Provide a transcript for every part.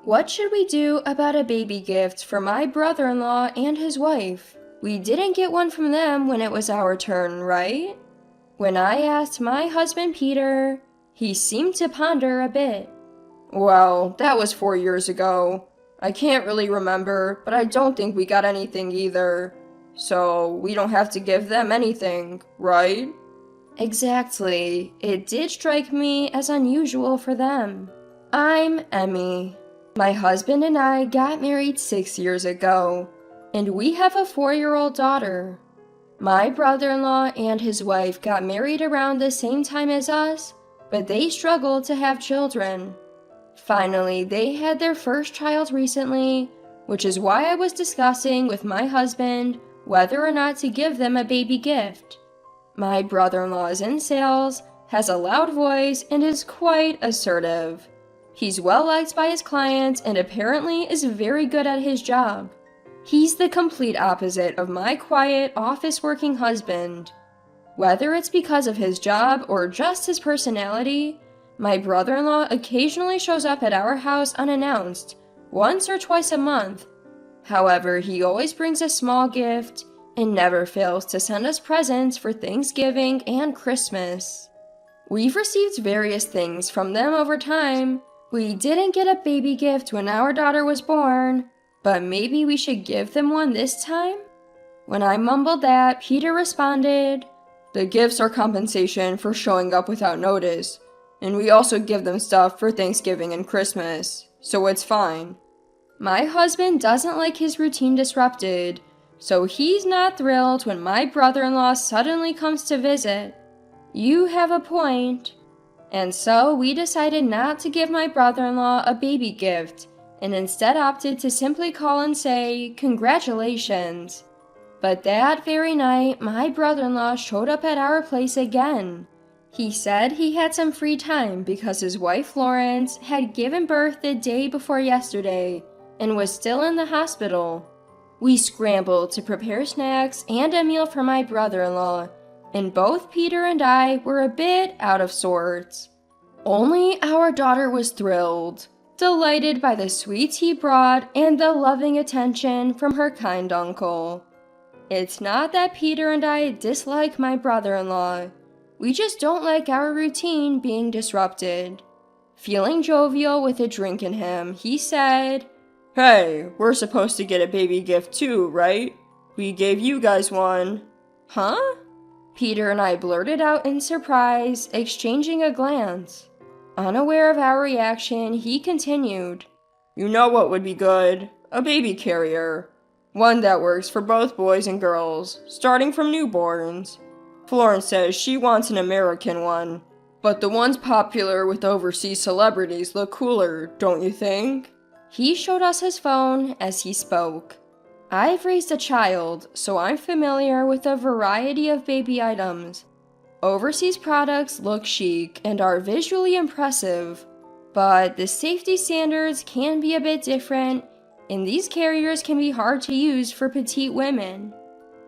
What should we do about a baby gift for my brother-in-law and his wife? We didn't get one from them when it was our turn, right? When I asked my husband Peter, he seemed to ponder a bit. Well, that was 4 years ago. I can't really remember, but I don't think we got anything either. So, we don't have to give them anything, right? Exactly. It did strike me as unusual for them. I'm Emmy. My husband and I got married 6 years ago, and we have a 4-year-old daughter. My brother-in-law and his wife got married around the same time as us, but they struggled to have children. Finally, they had their first child recently, which is why I was discussing with my husband whether or not to give them a baby gift. My brother-in-law is in sales, has a loud voice, and is quite assertive. He's well liked by his clients and apparently is very good at his job. He's the complete opposite of my quiet, office-working husband. Whether it's because of his job or just his personality, my brother-in-law occasionally shows up at our house unannounced, once or twice a month. However, he always brings a small gift and never fails to send us presents for Thanksgiving and Christmas. We've received various things from them over time. We didn't get a baby gift when our daughter was born, but maybe we should give them one this time? When I mumbled that, Peter responded, "The gifts are compensation for showing up without notice, and we also give them stuff for Thanksgiving and Christmas, so it's fine." My husband doesn't like his routine disrupted, so he's not thrilled when my brother-in-law suddenly comes to visit. You have a point. And so we decided not to give my brother-in-law a baby gift, and instead opted to simply call and say, "Congratulations." But that very night, my brother-in-law showed up at our place again. He said he had some free time because his wife Florence had given birth the day before yesterday and was still in the hospital. We scrambled to prepare snacks and a meal for my brother-in-law, and both Peter and I were a bit out of sorts. Only our daughter was thrilled, delighted by the sweets he brought and the loving attention from her kind uncle. It's not that Peter and I dislike my brother-in-law. We just don't like our routine being disrupted. Feeling jovial with a drink in him, he said, "Hey, we're supposed to get a baby gift too, right? We gave you guys one." "Huh?" Peter and I blurted out in surprise, exchanging a glance. Unaware of our reaction, he continued, "You know what would be good? A baby carrier. One that works for both boys and girls, starting from newborns. Florence says she wants an American one, but the ones popular with overseas celebrities look cooler, don't you think?" He showed us his phone as he spoke. I've raised a child, so I'm familiar with a variety of baby items. Overseas products look chic and are visually impressive, but the safety standards can be a bit different, and these carriers can be hard to use for petite women.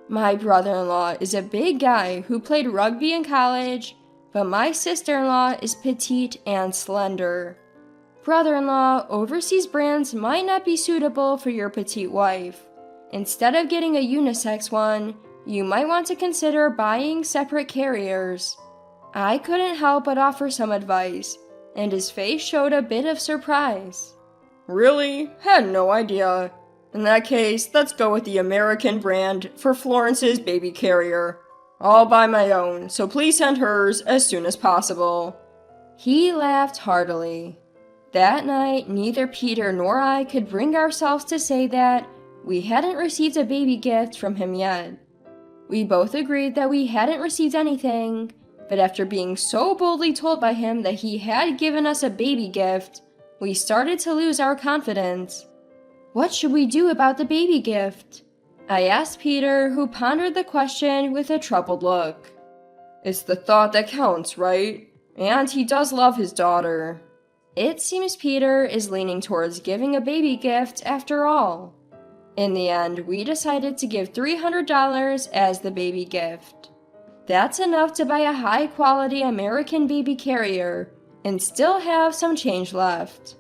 My brother-in-law is a big guy who played rugby in college, but my sister-in-law is petite and slender. Brother-in-law, overseas brands might not be suitable for your petite wife. Instead of getting a unisex one, you might want to consider buying separate carriers. I couldn't help but offer some advice, and his face showed a bit of surprise. "Really? Had no idea. In that case, let's go with the American brand for Florence's baby carrier. I'll buy my own, so please send hers as soon as possible." He laughed heartily. That night, neither Peter nor I could bring ourselves to say that we hadn't received a baby gift from him yet. We both agreed that we hadn't received anything, but after being so boldly told by him that he had given us a baby gift, we started to lose our confidence. What should we do about the baby gift? I asked Peter, who pondered the question with a troubled look. It's the thought that counts, right? And he does love his daughter. It seems Peter is leaning towards giving a baby gift after all. In the end, we decided to give $300 as the baby gift. That's enough to buy a high-quality American baby carrier and still have some change left.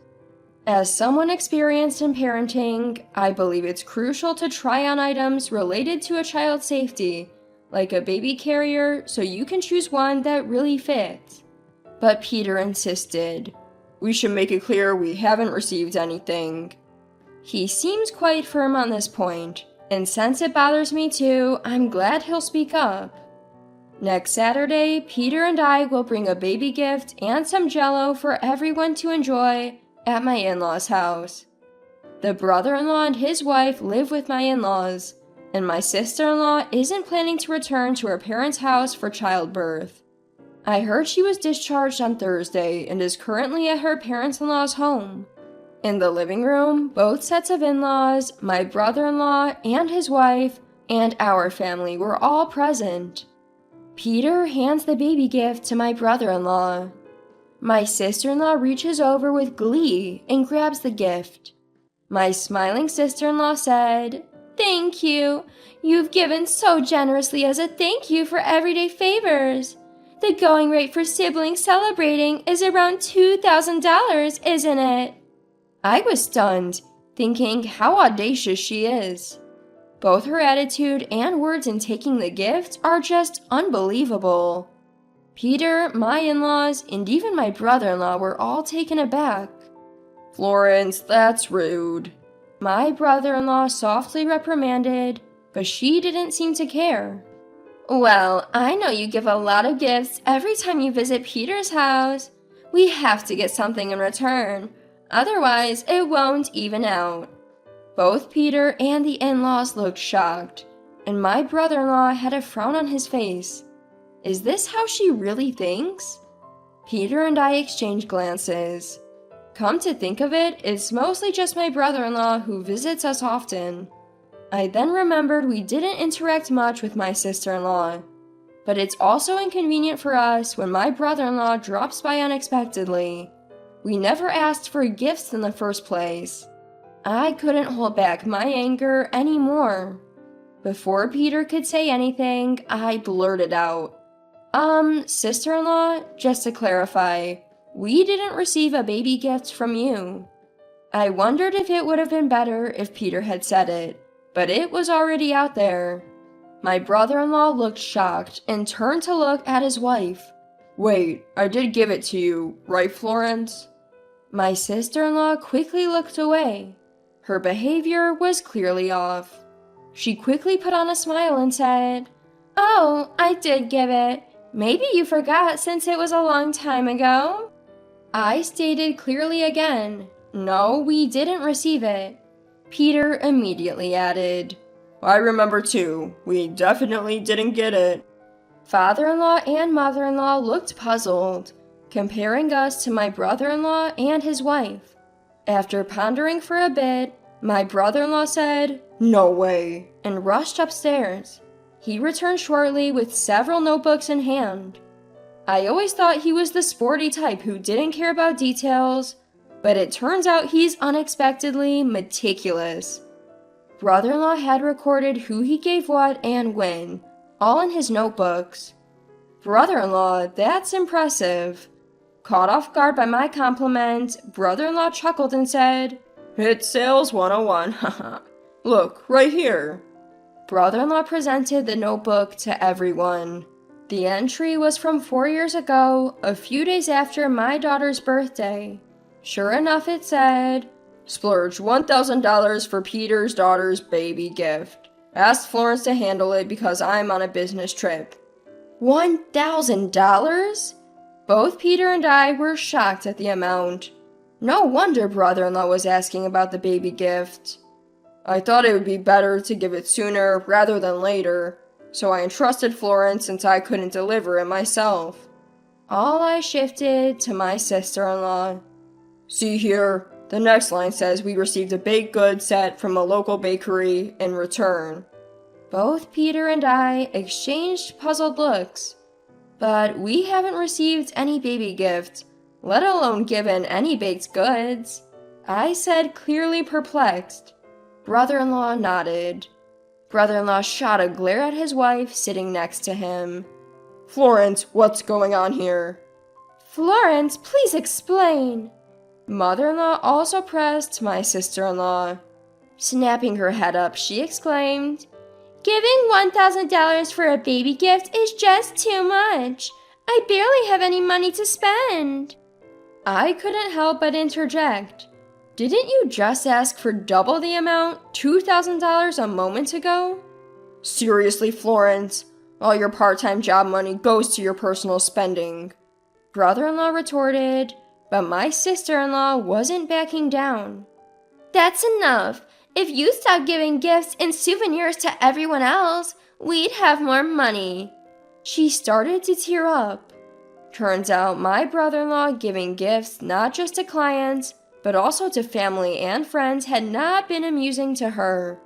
As someone experienced in parenting, I believe it's crucial to try on items related to a child's safety, like a baby carrier, so you can choose one that really fits. But Peter insisted. We should make it clear we haven't received anything. He seems quite firm on this point, and since it bothers me too, I'm glad he'll speak up. Next Saturday, Peter and I will bring a baby gift and some Jell-O for everyone to enjoy at my in-laws' house. The brother-in-law and his wife live with my in-laws, and my sister-in-law isn't planning to return to her parents' house for childbirth. I heard she was discharged on Thursday and is currently at her parents-in-law's home. In the living room, both sets of in-laws, my brother-in-law and his wife, and our family were all present. Peter hands the baby gift to my brother-in-law. My sister-in-law reaches over with glee and grabs the gift. My smiling sister-in-law said, "Thank you. You've given so generously as a thank you for everyday favors. The going rate for siblings celebrating is around $2,000, isn't it?" I was stunned, thinking how audacious she is. Both her attitude and words in taking the gift are just unbelievable. Peter, my in-laws, and even my brother-in-law were all taken aback. "Florence, that's rude," my brother-in-law softly reprimanded, but she didn't seem to care. "Well, I know you give a lot of gifts every time you visit Peter's house. We have to get something in return, otherwise it won't even out." Both Peter and the in-laws looked shocked, and my brother-in-law had a frown on his face. Is this how she really thinks? Peter and I exchanged glances. Come to think of it, it's mostly just my brother-in-law who visits us often. I then remembered we didn't interact much with my sister-in-law, but it's also inconvenient for us when my brother-in-law drops by unexpectedly. We never asked for gifts in the first place. I couldn't hold back my anger anymore. Before Peter could say anything, I blurted out, sister-in-law, just to clarify, we didn't receive a baby gift from you." I wondered if it would have been better if Peter had said it, but it was already out there. My brother-in-law looked shocked and turned to look at his wife. "Wait, I did give it to you, right, Florence?" My sister-in-law quickly looked away. Her behavior was clearly off. She quickly put on a smile and said, "Oh, I did give it. Maybe you forgot since it was a long time ago." I stated clearly again, "No, we didn't receive it." Peter immediately added, "I remember too. We definitely didn't get it." Father-in-law and mother-in-law looked puzzled, comparing us to my brother-in-law and his wife. After pondering for a bit, my brother-in-law said, "No way," and rushed upstairs. He returned shortly with several notebooks in hand. I always thought he was the sporty type who didn't care about details, but it turns out he's unexpectedly meticulous. Brother-in-law had recorded who he gave what and when, all in his notebooks. Brother-in-law, that's impressive. Caught off guard by my compliment, brother-in-law chuckled and said, "It's sales 101, haha. Look, right here." Brother-in-law presented the notebook to everyone. The entry was from 4 years ago, a few days after my daughter's birthday. Sure enough, it said, "Splurge $1,000 for Peter's daughter's baby gift. Asked Florence to handle it because I'm on a business trip." $1,000? Both Peter and I were shocked at the amount. No wonder brother-in-law was asking about the baby gift. "I thought it would be better to give it sooner rather than later, so I entrusted Florence since I couldn't deliver it myself." All I shifted to my sister-in-law. "See here, the next line says we received a baked goods set from a local bakery in return." Both Peter and I exchanged puzzled looks. But we haven't received any baby gift, let alone given any baked goods, I said, clearly perplexed. Brother-in-law nodded. Brother-in-law shot a glare at his wife sitting next to him. "Florence, what's going on here?" "Florence, please explain." Mother-in-law also pressed my sister-in-law. Snapping her head up, she exclaimed, "Giving $1,000 for a baby gift is just too much. I barely have any money to spend." I couldn't help but interject. "Didn't you just ask for double the amount, $2,000 a moment ago?" "Seriously, Florence, all your part-time job money goes to your personal spending," brother-in-law retorted, but my sister-in-law wasn't backing down. "That's enough. If you stop giving gifts and souvenirs to everyone else, we'd have more money." She started to tear up. Turns out my brother-in-law giving gifts not just to clients, but also to family and friends had not been amusing to her.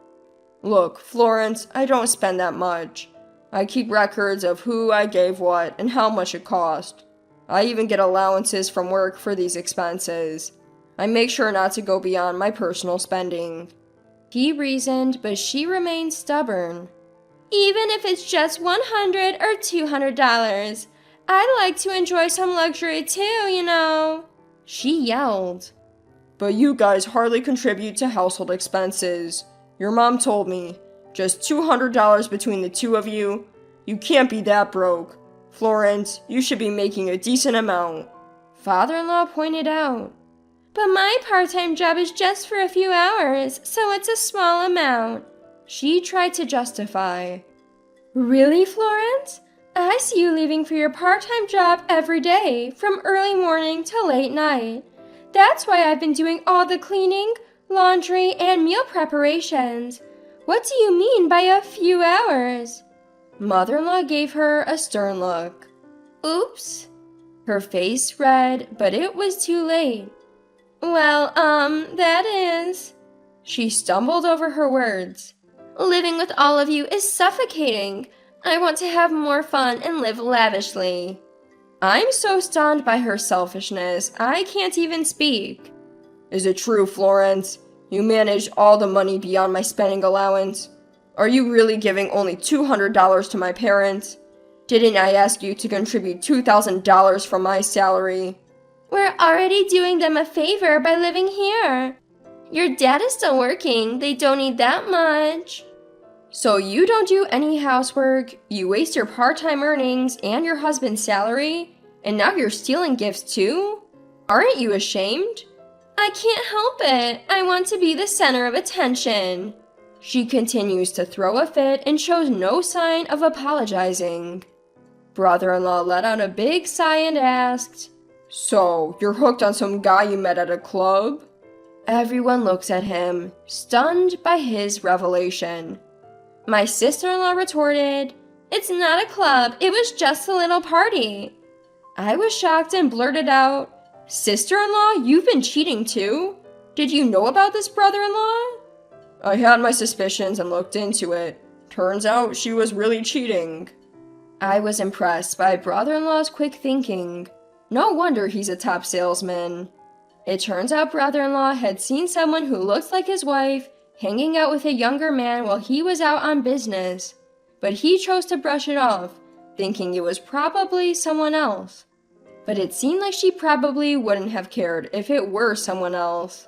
"Look, Florence, I don't spend that much. I keep records of who I gave what and how much it cost. I even get allowances from work for these expenses. I make sure not to go beyond my personal spending." He reasoned, but she remained stubborn. "Even if it's just $100 or $200, I'd like to enjoy some luxury too, you know," she yelled. "But you guys hardly contribute to household expenses. Your mom told me. Just $200 between the two of you. You can't be that broke. Florence, you should be making a decent amount," father-in-law pointed out. "But my part-time job is just for a few hours, so it's a small amount," she tried to justify. "Really, Florence? I see you leaving for your part-time job every day, from early morning till late night. That's why I've been doing all the cleaning, laundry, and meal preparations. What do you mean by a few hours?" Mother-in-law gave her a stern look. "Oops." Her face red, but it was too late. "Well, that is..." She stumbled over her words. "Living with all of you is suffocating. I want to have more fun and live lavishly." I'm so stunned by her selfishness, I can't even speak. "Is it true, Florence? You manage all the money beyond my spending allowance? Are you really giving only $200 to my parents? Didn't I ask you to contribute $2,000 from my salary?" "We're already doing them a favor by living here. Your dad is still working. They don't need that much." "So you don't do any housework, you waste your part-time earnings and your husband's salary, and now you're stealing gifts too? Aren't you ashamed?" "I can't help it. I want to be the center of attention." She continues to throw a fit and shows no sign of apologizing. Brother-in-law let out a big sigh and asked, "So, you're hooked on some guy you met at a club?" Everyone looks at him, stunned by his revelation. My sister-in-law retorted, "It's not a club, it was just a little party." I was shocked and blurted out, "Sister-in-law, you've been cheating too? Did you know about this brother-in-law?" "I had my suspicions and looked into it. Turns out she was really cheating." I was impressed by brother-in-law's quick thinking. No wonder he's a top salesman. It turns out brother-in-law had seen someone who looked like his wife hanging out with a younger man while he was out on business, but he chose to brush it off, thinking it was probably someone else. But it seemed like she probably wouldn't have cared if it were someone else.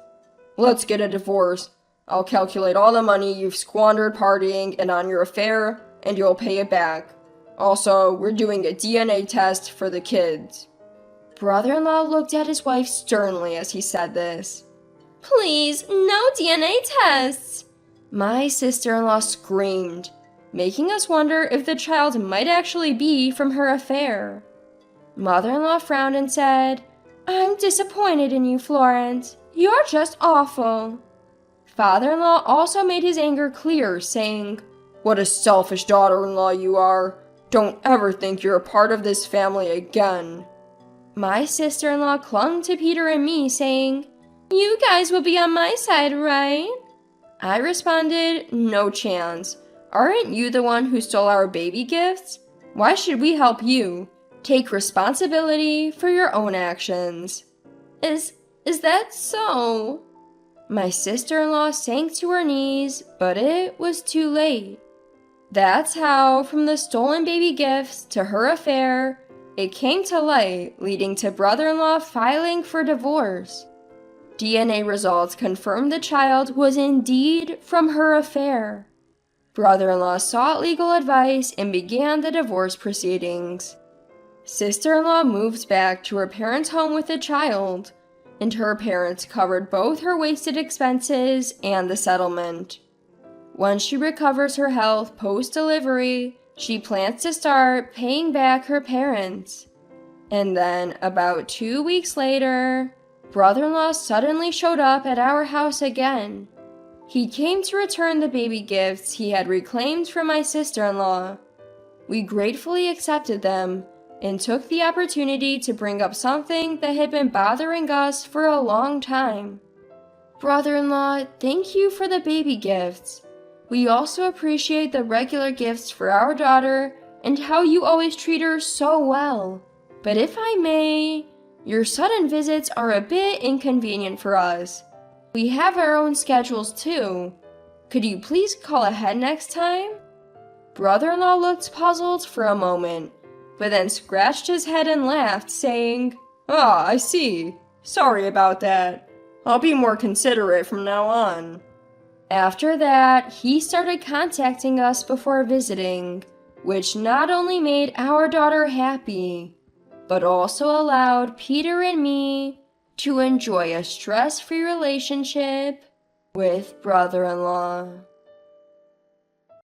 "Let's get a divorce. I'll calculate all the money you've squandered partying and on your affair, and you'll pay it back. Also, we're doing a DNA test for the kids." Brother-in-law looked at his wife sternly as he said this. "Please, no DNA tests!" My sister-in-law screamed, making us wonder if the child might actually be from her affair. Mother-in-law frowned and said, "I'm disappointed in you, Florence. You're just awful." Father-in-law also made his anger clear, saying, "What a selfish daughter-in-law you are. Don't ever think you're a part of this family again." My sister-in-law clung to Peter and me, saying, "You guys will be on my side, right?" I responded, "No chance. Aren't you the one who stole our baby gifts? Why should we help you? Take responsibility for your own actions." Is that so?" My sister-in-law sank to her knees, but it was too late. That's how, from the stolen baby gifts to her affair, it came to light, leading to brother-in-law filing for divorce. DNA results confirmed the child was indeed from her affair. Brother-in-law sought legal advice and began the divorce proceedings. Sister-in-law moved back to her parents' home with the child, and her parents covered both her wasted expenses and the settlement. Once she recovers her health post-delivery, she plans to start paying back her parents. And then, about 2 weeks later, brother-in-law suddenly showed up at our house again. He came to return the baby gifts he had reclaimed from my sister-in-law. We gratefully accepted them and took the opportunity to bring up something that had been bothering us for a long time. Brother-in-law, thank you for the baby gifts. We also appreciate the regular gifts for our daughter and how you always treat her so well. But if I may, your sudden visits are a bit inconvenient for us. We have our own schedules too. Could you please call ahead next time? Brother-in-law looked puzzled for a moment, but then scratched his head and laughed, saying, "Ah, I see. Sorry about that. I'll be more considerate from now on." After that, he started contacting us before visiting, which not only made our daughter happy, but also allowed Peter and me to enjoy a stress-free relationship with brother-in-law.